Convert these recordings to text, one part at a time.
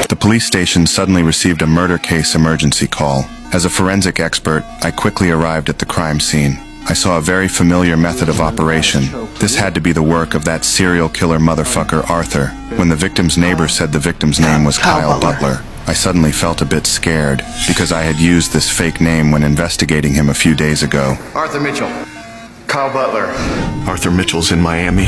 The police station suddenly received a murder case emergency call. As a forensic expert, I quickly arrived at the crime scene. I saw a very familiar method of operation. This had to be the work of that serial killer motherfucker Arthur. When the victim's neighbor said the victim's name was Kyle Butler, I suddenly felt a bit scared because I had used this fake name when investigating him a few days ago. Arthur Mitchell. Kyle Butler. Arthur Mitchell's in Miami,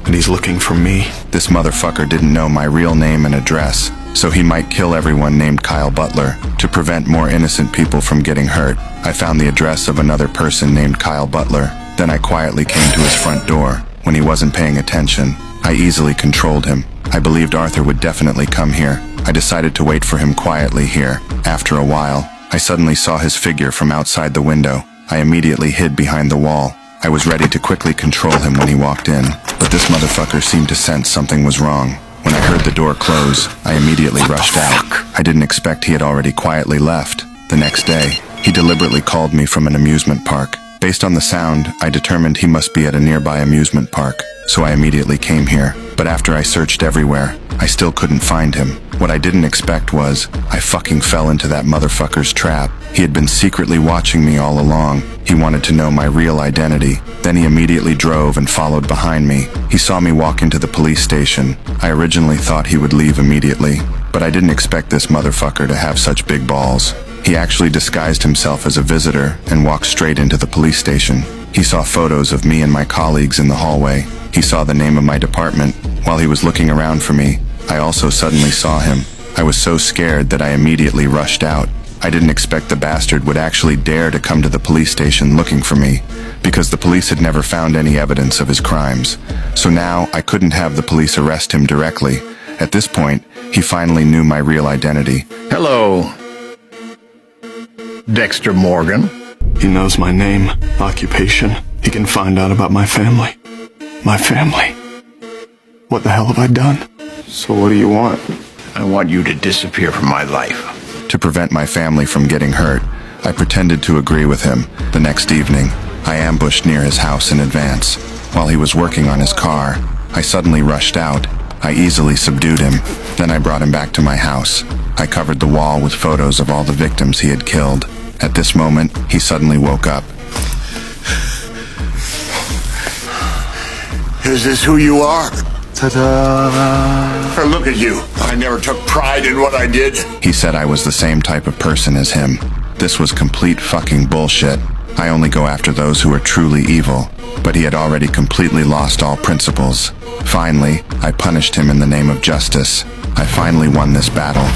and he's looking for me. This motherfucker didn't know my real name and address, so he might kill everyone named Kyle Butler to prevent more innocent people from getting hurt. I found the address of another person named Kyle Butler. Then I quietly came to his front door. When he wasn't paying attention, I easily controlled him. I believed Arthur would definitely come here. I decided to wait for him quietly here. After a while, I suddenly saw his figure from outside the window. I immediately hid behind the wall. I was ready to quickly control him when he walked in, but this motherfucker seemed to sense something was wrong. When I heard the door close, I immediately rushed out. I didn't expect he had already quietly left. The next day, he deliberately called me from an amusement park. Based on the sound, I determined he must be at a nearby amusement park, so I immediately came here. But after I searched everywhere, I still couldn't find him. What I didn't expect was, I fucking fell into that motherfucker's trap. He had been secretly watching me all along. He wanted to know my real identity. Then he immediately drove and followed behind me. He saw me walk into the police station. I originally thought he would leave immediately, but I didn't expect this motherfucker to have such big balls. He actually disguised himself as a visitor and walked straight into the police station. He saw photos of me and my colleagues in the hallway. He saw the name of my department. While he was looking around for me, I also suddenly saw him. I was so scared that I immediately rushed out. I didn't expect the bastard would actually dare to come to the police station looking for me, because the police had never found any evidence of his crimes. So now I couldn't have the police arrest him directly. At this point, he finally knew my real identity. Hello, Dexter Morgan. He knows my name, occupation. He can find out about my family. My family. What the hell have I done? So what do you want? I want you to disappear from my life. To prevent my family from getting hurt, I pretended to agree with him. The next evening, I ambushed near his house in advance. While he was working on his car, I suddenly rushed out. I easily subdued him. Then I brought him back to my house. I covered the wall with photos of all the victims he had killed. At this moment, he suddenly woke up. Is this who you are? Ta-da! Look at you. I never took pride in what I did. He said I was the same type of person as him. This was complete fucking bullshit. I only go after those who are truly evil. But he had already completely lost all principles. Finally, I punished him in the name of justice. I finally won this battle.